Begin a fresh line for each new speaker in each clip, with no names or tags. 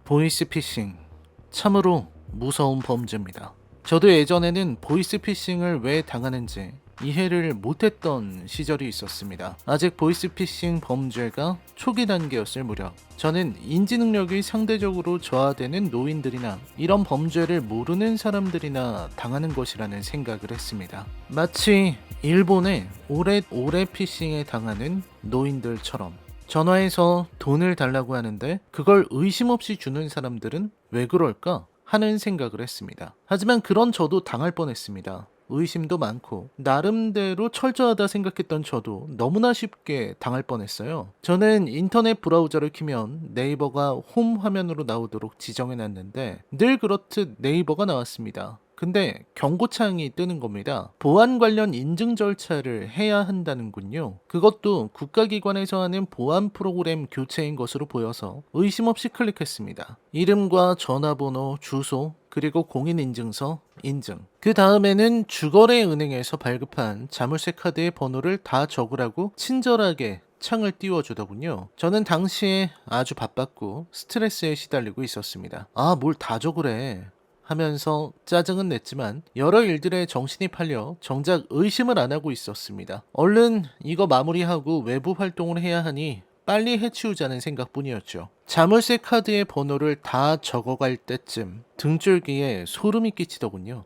보이스피싱, 참으로 무서운 범죄입니다. 저도 예전에는 보이스피싱을 왜 당하는지 이해를 못했던 시절이 있었습니다. 아직 보이스피싱 범죄가 초기 단계였을 무렵 저는 인지 능력이 상대적으로 저하되는 노인들이나 이런 범죄를 모르는 사람들이나 당하는 것이라는 생각을 했습니다. 마치 일본의 오래 피싱에 당하는 노인들처럼 전화해서 돈을 달라고 하는데 그걸 의심 없이 주는 사람들은 왜 그럴까 하는 생각을 했습니다. 하지만 그런 저도 당할 뻔했습니다. 의심도 많고 나름대로 철저하다 생각했던 저도 너무나 쉽게 당할 뻔했어요. 저는 인터넷 브라우저를 키면 네이버가 홈 화면으로 나오도록 지정해놨는데 늘 그렇듯 네이버가 나왔습니다. 근데 경고창이 뜨는 겁니다. 보안 관련 인증 절차를 해야 한다는군요. 그것도 국가기관에서 하는 보안 프로그램 교체인 것으로 보여서 의심 없이 클릭했습니다. 이름과 전화번호, 주소, 그리고 공인인증서, 인증. 그 다음에는 주거래 은행에서 발급한 자물쇠 카드의 번호를 다 적으라고 친절하게 창을 띄워주더군요. 저는 당시에 아주 바빴고 스트레스에 시달리고 있었습니다. 뭘 다 적으래 하면서 짜증은 냈지만 여러 일들에 정신이 팔려 정작 의심을 안 하고 있었습니다. 얼른 이거 마무리하고 외부 활동을 해야 하니 빨리 해치우자는 생각뿐이었죠. 자물쇠 카드의 번호를 다 적어갈 때쯤 등줄기에 소름이 끼치더군요.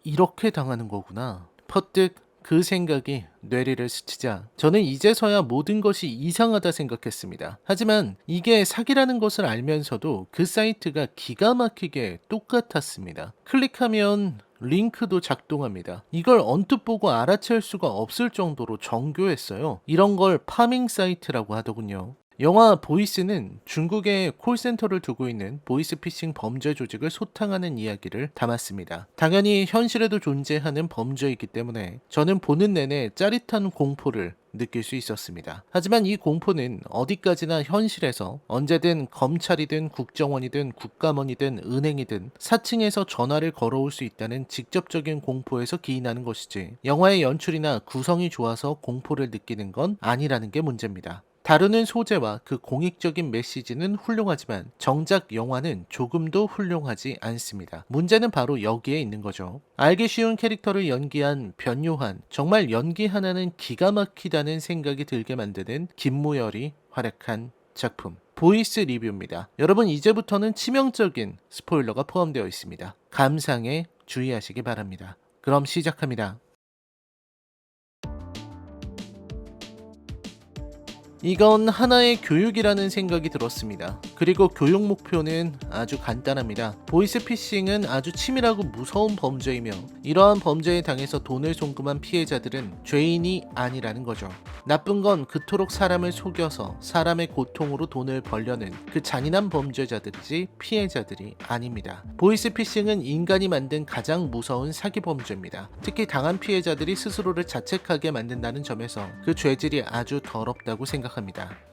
이렇게 당하는 거구나. 퍼뜩 그 생각이 뇌리를 스치자 저는 이제서야 모든 것이 이상하다 생각했습니다. 하지만 이게 사기라는 것을 알면서도 그 사이트가 기가 막히게 똑같았습니다. 클릭하면 링크도 작동합니다. 이걸 언뜻 보고 알아챌 수가 없을 정도로 정교했어요. 이런 걸 파밍 사이트라고 하더군요. 영화 보이스는 중국에 콜센터를 두고 있는 보이스피싱 범죄 조직을 소탕하는 이야기를 담았습니다. 당연히 현실에도 존재하는 범죄이기 때문에 저는 보는 내내 짜릿한 공포를 느낄 수 있었습니다. 하지만 이 공포는 어디까지나 현실에서 언제든 검찰이든 국정원이든 국감원이든 은행이든 4층에서 전화를 걸어올 수 있다는 직접적인 공포에서 기인하는 것이지 영화의 연출이나 구성이 좋아서 공포를 느끼는 건 아니라는 게 문제입니다. 다루는 소재와 그 공익적인 메시지는 훌륭하지만 정작 영화는 조금도 훌륭하지 않습니다. 문제는 바로 여기에 있는 거죠. 알기 쉬운 캐릭터를 연기한 변요한, 정말 연기 하나는 기가 막히다는 생각이 들게 만드는 김무열이 활약한 작품 보이스 리뷰입니다. 여러분 이제부터는 치명적인 스포일러가 포함되어 있습니다. 감상에 주의하시기 바랍니다. 그럼 시작합니다. 이건 하나의 교육이라는 생각이 들었습니다. 그리고 교육 목표는 아주 간단합니다. 보이스피싱은 아주 치밀하고 무서운 범죄이며 이러한 범죄에 당해서 돈을 송금한 피해자들은 죄인이 아니라는 거죠. 나쁜 건 그토록 사람을 속여서 사람의 고통으로 돈을 벌려는 그 잔인한 범죄자들이지 피해자들이 아닙니다. 보이스피싱은 인간이 만든 가장 무서운 사기 범죄입니다. 특히 당한 피해자들이 스스로를 자책하게 만든다는 점에서 그 죄질이 아주 더럽다고 생각합니다.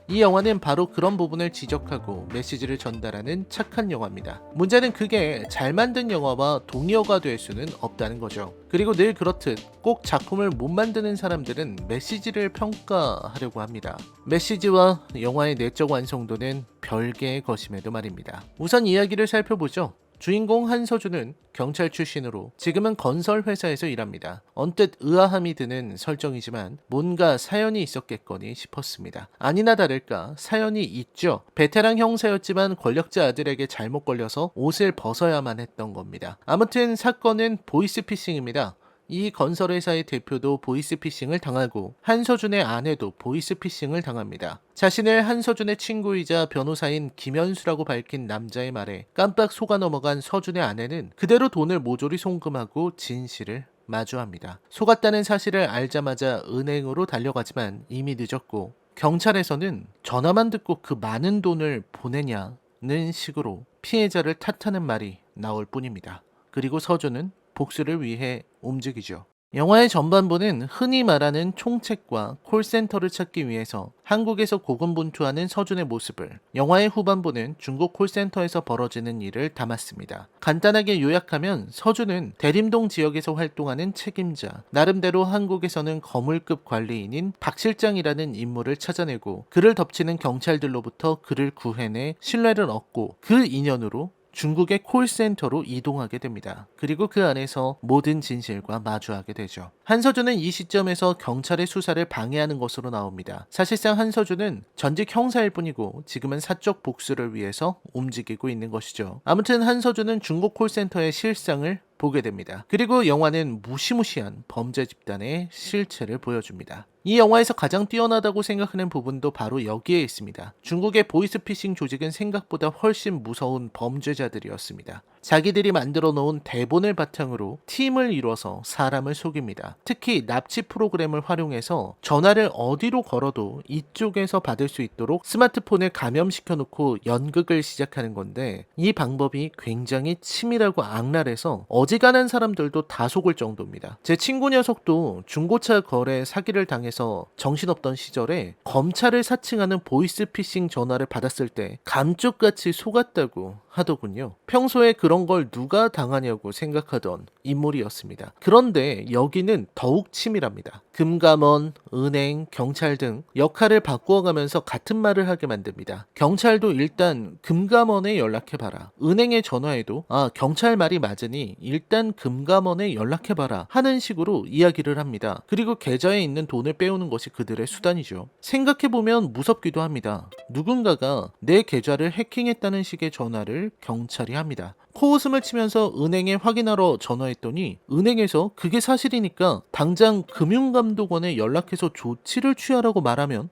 이 영화는 바로 그런 부분을 지적하고 메시지를 전달하는 착한 영화입니다. 문제는 그게 잘 만든 영화와 동의어가 될 수는 없다는 거죠. 그리고 늘 그렇듯 꼭 작품을 못 만드는 사람들은 메시지를 평가하려고 합니다. 메시지와 영화의 내적 완성도는 별개의 것임에도 말입니다. 우선 이야기를 살펴보죠. 주인공 한서준은 경찰 출신으로 지금은 건설 회사에서 일합니다. 언뜻 의아함이 드는 설정이지만 뭔가 사연이 있었겠거니 싶었습니다. 아니나 다를까 사연이 있죠. 베테랑 형사였지만 권력자 아들에게 잘못 걸려서 옷을 벗어야만 했던 겁니다. 아무튼 사건은 보이스피싱입니다. 이 건설회사의 대표도 보이스피싱을 당하고 한서준의 아내도 보이스피싱을 당합니다. 자신을 한서준의 친구이자 변호사인 김현수라고 밝힌 남자의 말에 깜빡 속아 넘어간 서준의 아내는 그대로 돈을 모조리 송금하고 진실을 마주합니다. 속았다는 사실을 알자마자 은행으로 달려가지만 이미 늦었고 경찰에서는 전화만 듣고 그 많은 돈을 보내냐는 식으로 피해자를 탓하는 말이 나올 뿐입니다. 그리고 서준은 복수를 위해 움직이죠. 영화의 전반부는 흔히 말하는 총책과 콜센터를 찾기 위해서 한국에서 고군분투하는 서준의 모습을, 영화의 후반부는 중국 콜센터에서 벌어지는 일을 담았습니다. 간단하게 요약하면 서준은 대림동 지역에서 활동하는 책임자, 나름대로 한국에서는 거물급 관리인인 박 실장이라는 인물을 찾아내고 그를 덮치는 경찰들로부터 그를 구해내 신뢰를 얻고 그 인연으로 중국의 콜센터로 이동하게 됩니다. 그리고 그 안에서 모든 진실과 마주하게 되죠. 한서준은 이 시점에서 경찰의 수사를 방해하는 것으로 나옵니다. 사실상 한서준은 전직 형사일 뿐이고 지금은 사적 복수를 위해서 움직이고 있는 것이죠. 아무튼 한서준은 중국 콜센터의 실상을 보게 됩니다. 그리고 영화는 무시무시한 범죄 집단의 실체를 보여줍니다. 이 영화에서 가장 뛰어나다고 생각하는 부분도 바로 여기에 있습니다. 중국의 보이스피싱 조직은 생각보다 훨씬 무서운 범죄자들이었습니다. 자기들이 만들어 놓은 대본을 바탕으로 팀을 이뤄서 사람을 속입니다. 특히 납치 프로그램을 활용해서 전화를 어디로 걸어도 이쪽에서 받을 수 있도록 스마트폰을 감염시켜 놓고 연극을 시작하는 건데, 이 방법이 굉장히 치밀하고 악랄해서 어지간한 사람들도 다 속을 정도입니다. 제 친구 녀석도 중고차 거래 사기를 당해서 정신없던 시절에 검찰을 사칭하는 보이스피싱 전화를 받았을 때 감쪽같이 속았다고 하더군요. 평소에 그런 걸 누가 당하냐고 생각하던 인물이었습니다. 그런데 여기는 더욱 치밀합니다. 금감원, 은행, 경찰 등 역할을 바꾸어가면서 같은 말을 하게 만듭니다. 경찰도 일단 금감원에 연락해봐라. 은행에 전화해도 경찰 말이 맞으니 일단 금감원에 연락해봐라 하는 식으로 이야기를 합니다. 그리고 계좌에 있는 돈을 빼오는 것이 그들의 수단이죠. 생각해보면 무섭기도 합니다. 누군가가 내 계좌를 해킹했다는 식의 전화를 경찰이 합니다. 코웃음을 치면서 은행에 확인하러 전화했더니 은행에서 그게 사실이니까 당장 금융감독원에 연락해서 조치를 취하라고 말하면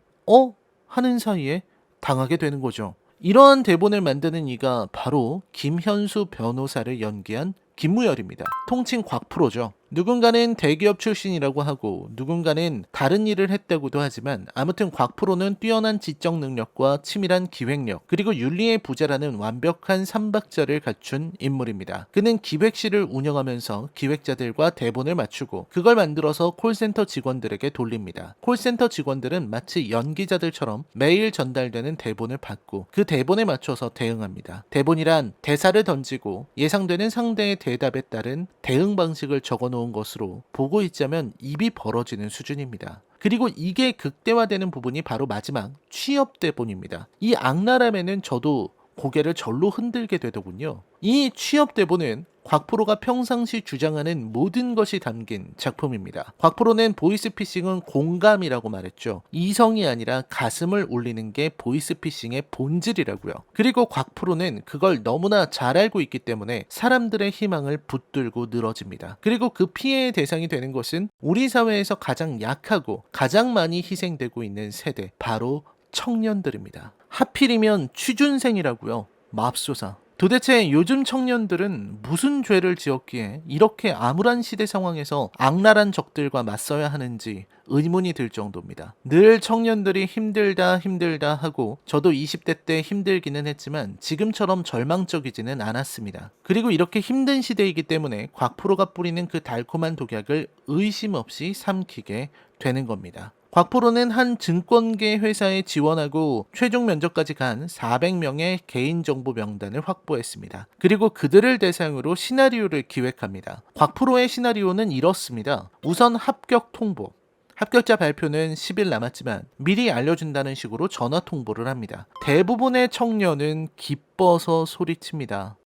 하는 사이에 당하게 되는 거죠. 이러한 대본을 만드는 이가 바로 김현수 변호사를 연기한 김무열입니다. 통칭 곽프로죠. 누군가는 대기업 출신이라고 하고 누군가는 다른 일을 했다고도 하지만 아무튼 곽프로는 뛰어난 지적 능력과 치밀한 기획력 그리고 윤리의 부자라는 완벽한 삼박자를 갖춘 인물입니다. 그는 기획실을 운영하면서 기획자들과 대본을 맞추고 그걸 만들어서 콜센터 직원들에게 돌립니다. 콜센터 직원들은 마치 연기자들처럼 매일 전달되는 대본을 받고 그 대본에 맞춰서 대응합니다. 대본이란 대사를 던지고 예상되는 상대의 대답에 따른 대응 방식을 적어놓은 것으로 보고 있자면 입이 벌어지는 수준입니다. 그리고 이게 극대화되는 부분이 바로 마지막 취업 대본입니다. 이 악랄함에는 저도 고개를 절로 흔들게 되더군요. 이 취업 대본은 곽프로가 평상시 주장하는 모든 것이 담긴 작품입니다. 곽프로는 보이스피싱은 공감이라고 말했죠. 이성이 아니라 가슴을 울리는 게 보이스피싱의 본질이라고요. 그리고 곽프로는 그걸 너무나 잘 알고 있기 때문에 사람들의 희망을 붙들고 늘어집니다. 그리고 그 피해의 대상이 되는 것은 우리 사회에서 가장 약하고 가장 많이 희생되고 있는 세대, 바로 청년들입니다. 하필이면 취준생이라고요. 맙소사. 도대체 요즘 청년들은 무슨 죄를 지었기에 이렇게 암울한 시대 상황에서 악랄한 적들과 맞서야 하는지 의문이 들 정도입니다. 늘 청년들이 힘들다 하고 저도 20대 때 힘들기는 했지만 지금처럼 절망적이지는 않았습니다. 그리고 이렇게 힘든 시대이기 때문에 곽프로가 뿌리는 그 달콤한 독약을 의심 없이 삼키게 되는 겁니다. 곽프로는 한 증권계 회사에 지원하고 최종 면접까지 간 400명의 개인정보 명단을 확보했습니다. 그리고 그들을 대상으로 시나리오를 기획합니다. 곽프로의 시나리오는 이렇습니다. 우선 합격 통보. 합격자 발표는 10일 남았지만 미리 알려준다는 식으로 전화 통보를 합니다. 대부분의 청년은 기뻐서 소리칩니다.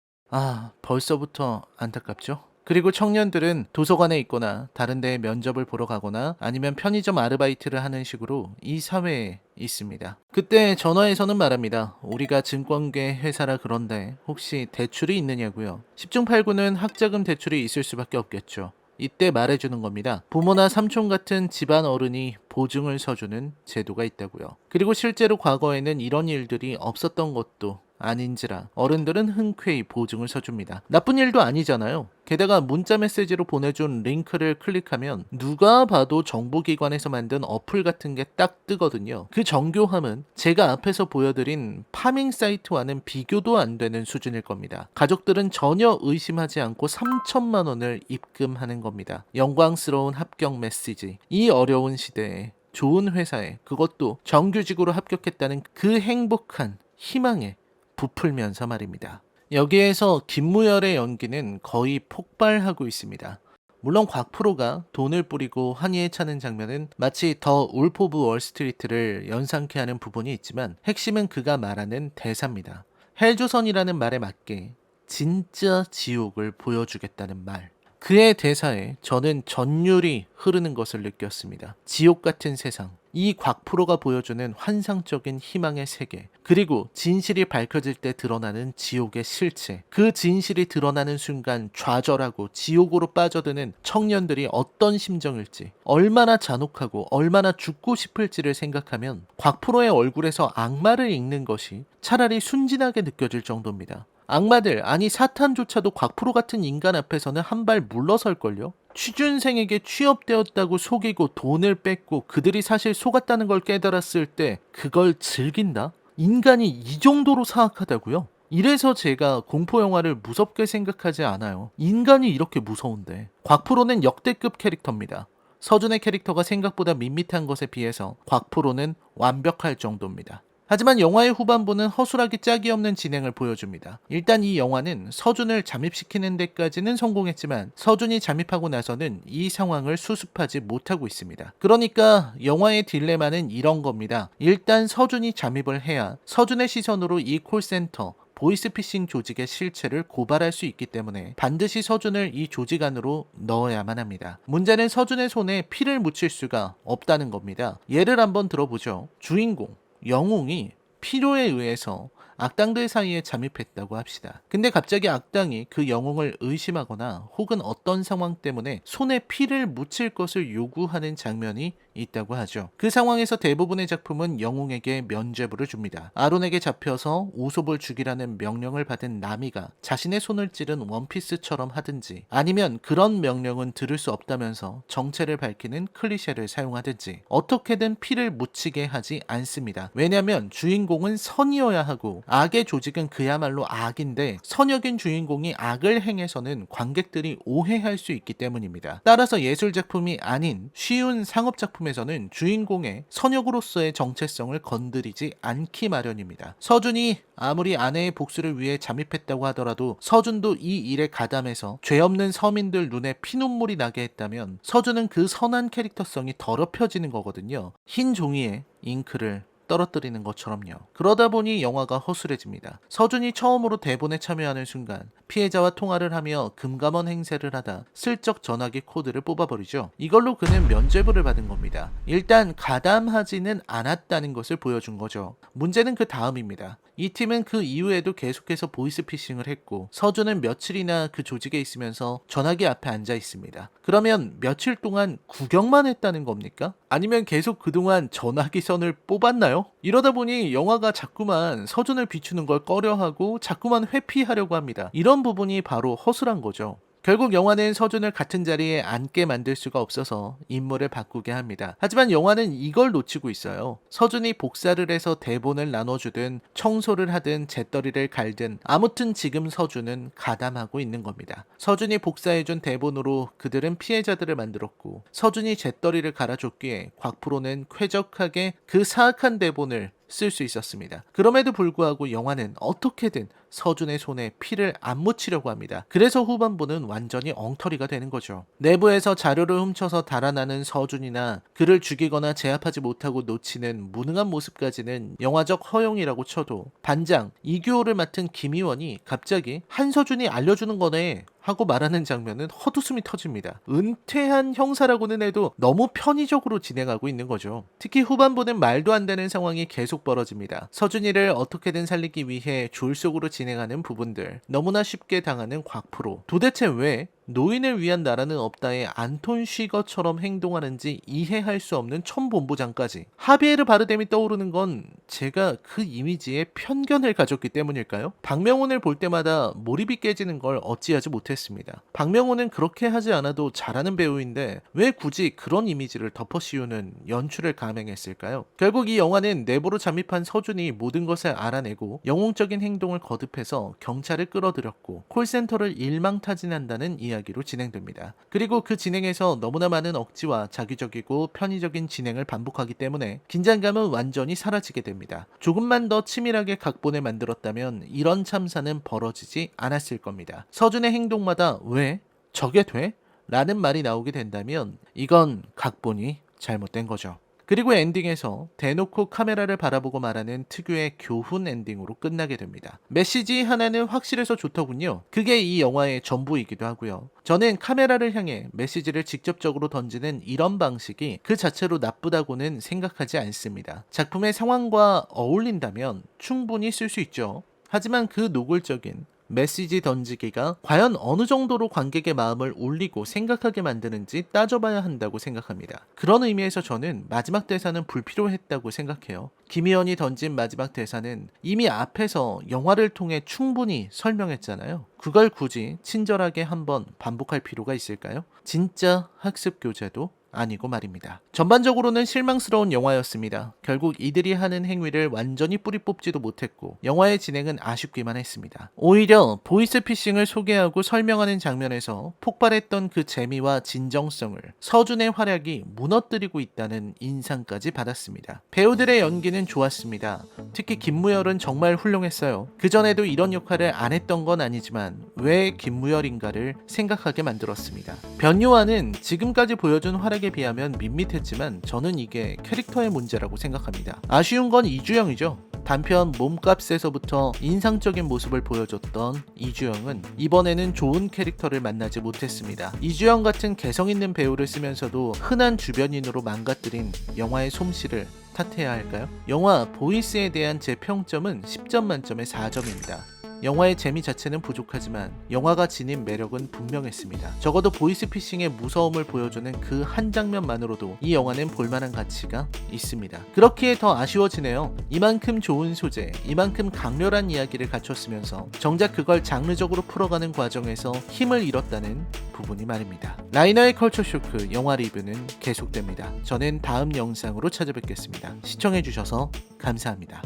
벌써부터 안타깝죠? 그리고 청년들은 도서관에 있거나 다른 데 면접을 보러 가거나 아니면 편의점 아르바이트를 하는 식으로 이 사회에 있습니다. 그때 전화에서는 말합니다. 우리가 증권계 회사라 그런데 혹시 대출이 있느냐고요. 10중 8구는 학자금 대출이 있을 수밖에 없겠죠. 이때 말해주는 겁니다. 부모나 삼촌 같은 집안 어른이 보증을 서주는 제도가 있다고요. 그리고 실제로 과거에는 이런 일들이 없었던 것도 아닌지라 어른들은 흔쾌히 보증을 서줍니다. 나쁜 일도 아니잖아요. 게다가 문자 메시지로 보내준 링크를 클릭하면 누가 봐도 정보기관에서 만든 어플 같은 게 딱 뜨거든요. 그 정교함은 제가 앞에서 보여드린 파밍 사이트와는 비교도 안 되는 수준일 겁니다. 가족들은 전혀 의심하지 않고 3천만 원을 입금하는 겁니다. 영광스러운 합격 메시지. 이 어려운 시대에 좋은 회사에, 그것도 정규직으로 합격했다는 그 행복한 희망에 부풀면서 말입니다. 여기에서 김무열의 연기는 거의 폭발하고 있습니다. 물론 곽프로가 돈을 뿌리고 환희에 차는 장면은 마치 더 울프 오브 월스트리트를 연상케 하는 부분이 있지만 핵심은 그가 말하는 대사입니다. 헬조선이라는 말에 맞게 진짜 지옥을 보여주겠다는 말. 그의 대사에 저는 전율이 흐르는 것을 느꼈습니다. 지옥 같은 세상. 이 곽프로가 보여주는 환상적인 희망의 세계, 그리고 진실이 밝혀질 때 드러나는 지옥의 실체, 그 진실이 드러나는 순간 좌절하고 지옥으로 빠져드는 청년들이 어떤 심정일지, 얼마나 잔혹하고 얼마나 죽고 싶을지를 생각하면 곽프로의 얼굴에서 악마를 읽는 것이 차라리 순진하게 느껴질 정도입니다. 악마들, 아니 사탄조차도 곽프로 같은 인간 앞에서는 한 발 물러설걸요? 취준생에게 취업되었다고 속이고 돈을 뺏고 그들이 사실 속았다는 걸 깨달았을 때 그걸 즐긴다? 인간이 이 정도로 사악하다고요? 이래서 제가 공포영화를 무섭게 생각하지 않아요. 인간이 이렇게 무서운데. 곽프로는 역대급 캐릭터입니다. 서준의 캐릭터가 생각보다 밋밋한 것에 비해서 곽프로는 완벽할 정도입니다. 하지만 영화의 후반부는 허술하기 짝이 없는 진행을 보여줍니다. 일단 이 영화는 서준을 잠입시키는 데까지는 성공했지만 서준이 잠입하고 나서는 이 상황을 수습하지 못하고 있습니다. 그러니까 영화의 딜레마는 이런 겁니다. 일단 서준이 잠입을 해야 서준의 시선으로 이 콜센터, 보이스피싱 조직의 실체를 고발할 수 있기 때문에 반드시 서준을 이 조직 안으로 넣어야만 합니다. 문제는 서준의 손에 피를 묻힐 수가 없다는 겁니다. 예를 한번 들어보죠. 주인공 영웅이 필요에 의해서 악당들 사이에 잠입했다고 합시다. 근데 갑자기 악당이 그 영웅을 의심하거나 혹은 어떤 상황 때문에 손에 피를 묻힐 것을 요구하는 장면이 있다고 하죠. 그 상황에서 대부분의 작품은 영웅에게 면죄부를 줍니다. 아론에게 잡혀서 우솝을 죽이라는 명령을 받은 나미가 자신의 손을 찌른 원피스처럼 하든지, 아니면 그런 명령은 들을 수 없다면서 정체를 밝히는 클리셰를 사용하든지 어떻게든 피를 묻히게 하지 않습니다. 왜냐하면 주인공은 선이어야 하고 악의 조직은 그야말로 악인데 선역인 주인공이 악을 행해서는 관객들이 오해할 수 있기 때문입니다. 따라서 예술작품이 아닌 쉬운 상업작품에서는 주인공의 선역으로서의 정체성을 건드리지 않기 마련입니다. 서준이 아무리 아내의 복수를 위해 잠입했다고 하더라도 서준도 이 일에 가담해서 죄 없는 서민들 눈에 피눈물이 나게 했다면 서준은 그 선한 캐릭터성이 더럽혀지는 거거든요. 흰 종이에 잉크를 떨어뜨리는 것처럼요. 그러다 보니 영화가 허술해집니다. 서준이 처음으로 대본에 참여하는 순간 피해자와 통화를 하며 금감원 행세를 하다 슬쩍 전화기 코드를 뽑아버리죠. 이걸로 그는 면죄부를 받은 겁니다. 일단 가담하지는 않았다는 것을 보여준 거죠. 문제는 그 다음입니다. 이 팀은 그 이후에도 계속해서 보이스피싱을 했고 서준은 며칠이나 그 조직에 있으면서 전화기 앞에 앉아 있습니다. 그러면 며칠 동안 구경만 했다는 겁니까? 아니면 계속 그동안 전화기 선을 뽑았나요? 이러다 보니 영화가 자꾸만 서준을 비추는 걸 꺼려하고 자꾸만 회피하려고 합니다. 이런 부분이 바로 허술한 거죠. 결국 영화는 서준을 같은 자리에 앉게 만들 수가 없어서 인물을 바꾸게 합니다. 하지만 영화는 이걸 놓치고 있어요. 서준이 복사를 해서 대본을 나눠주든 청소를 하든 재떨이를 갈든 아무튼 지금 서준은 가담하고 있는 겁니다. 서준이 복사해준 대본으로 그들은 피해자들을 만들었고 서준이 재떨이를 갈아줬기에 곽프로는 쾌적하게 그 사악한 대본을 쓸 수 있었습니다. 그럼에도 불구하고 영화는 어떻게든 서준의 손에 피를 안 묻히려고 합니다. 그래서 후반부는 완전히 엉터리가 되는 거죠. 내부에서 자료를 훔쳐서 달아나는 서준이나 그를 죽이거나 제압하지 못하고 놓치는 무능한 모습까지는 영화적 허용이라고 쳐도 반장 이규호를 맡은 김희원이 갑자기 한서준이 알려주는 거네 하고 말하는 장면은 헛웃음이 터집니다. 은퇴한 형사라고는 해도 너무 편의적으로 진행하고 있는 거죠. 특히 후반부는 말도 안 되는 상황이 계속 벌어집니다. 서준이를 어떻게든 살리기 위해 졸속으로 진행하는 부분들, 너무나 쉽게 당하는 곽프로. 도대체 왜 노인을 위한 나라는 없다의 안톤 쉬거처럼 행동하는지 이해할 수 없는 촌본부장까지. 하비에르 바르뎀이 떠오르는 건 제가 그 이미지에 편견을 가졌기 때문일까요? 박명훈을 볼 때마다 몰입이 깨지는 걸 어찌하지 못했습니다. 박명훈은 그렇게 하지 않아도 잘하는 배우인데 왜 굳이 그런 이미지를 덮어 씌우는 연출을 감행했을까요? 결국 이 영화는 내부로 잠입한 서준이 모든 것을 알아내고 영웅적인 행동을 거듭해서 경찰을 끌어들였고 콜센터를 일망타진한다는 이야기로 진행됩니다. 그리고 그 진행에서 너무나 많은 억지와 자기적이고 편의적인 진행을 반복하기 때문에 긴장감은 완전히 사라지게 됩니다. 조금만 더 치밀하게 각본을 만들었다면 이런 참사는 벌어지지 않았을 겁니다. 서준의 행동마다 왜? 저게 돼? 라는 말이 나오게 된다면 이건 각본이 잘못된 거죠. 그리고 엔딩에서 대놓고 카메라를 바라보고 말하는 특유의 교훈 엔딩으로 끝나게 됩니다. 메시지 하나는 확실해서 좋더군요. 그게 이 영화의 전부이기도 하고요. 저는 카메라를 향해 메시지를 직접적으로 던지는 이런 방식이 그 자체로 나쁘다고는 생각하지 않습니다. 작품의 상황과 어울린다면 충분히 쓸 수 있죠. 하지만 그 노골적인 메시지 던지기가 과연 어느 정도로 관객의 마음을 울리고 생각하게 만드는지 따져봐야 한다고 생각합니다. 그런 의미에서 저는 마지막 대사는 불필요했다고 생각해요. 김희연이 던진 마지막 대사는 이미 앞에서 영화를 통해 충분히 설명했잖아요. 그걸 굳이 친절하게 한번 반복할 필요가 있을까요? 진짜 학습 교재도 아니고 말입니다. 전반적으로는 실망스러운 영화였습니다. 결국 이들이 하는 행위를 완전히 뿌리 뽑지도 못했고 영화의 진행은 아쉽기만 했습니다. 오히려 보이스피싱을 소개하고 설명하는 장면에서 폭발했던 그 재미와 진정성을 서준의 활약이 무너뜨리고 있다는 인상까지 받았습니다. 배우들의 연기는 좋았습니다. 특히 김무열은 정말 훌륭했어요. 그전에도 이런 역할을 안 했던 건 아니지만 왜 김무열인가를 생각하게 만들었습니다. 변요한은 지금까지 보여준 활약에 비하면 밋밋했지만 저는 이게 캐릭터의 문제라고 생각합니다. 아쉬운 건 이주영이죠. 단편 몸값에서부터 인상적인 모습을 보여줬던 이주영은 이번에는 좋은 캐릭터를 만나지 못했습니다. 이주영 같은 개성 있는 배우를 쓰면서도 흔한 주변인으로 망가뜨린 영화의 솜씨를 탓해야 할까요? 영화 보이스에 대한 제 평점은 10점 만점에 4점입니다. 영화의 재미 자체는 부족하지만 영화가 지닌 매력은 분명했습니다. 적어도 보이스피싱의 무서움을 보여주는 그 한 장면만으로도 이 영화는 볼만한 가치가 있습니다. 그렇기에 더 아쉬워지네요. 이만큼 좋은 소재, 이만큼 강렬한 이야기를 갖췄으면서 정작 그걸 장르적으로 풀어가는 과정에서 힘을 잃었다는 부분이 말입니다. 라이너의 컬처쇼크 영화 리뷰는 계속됩니다. 저는 다음 영상으로 찾아뵙겠습니다. 시청해주셔서 감사합니다.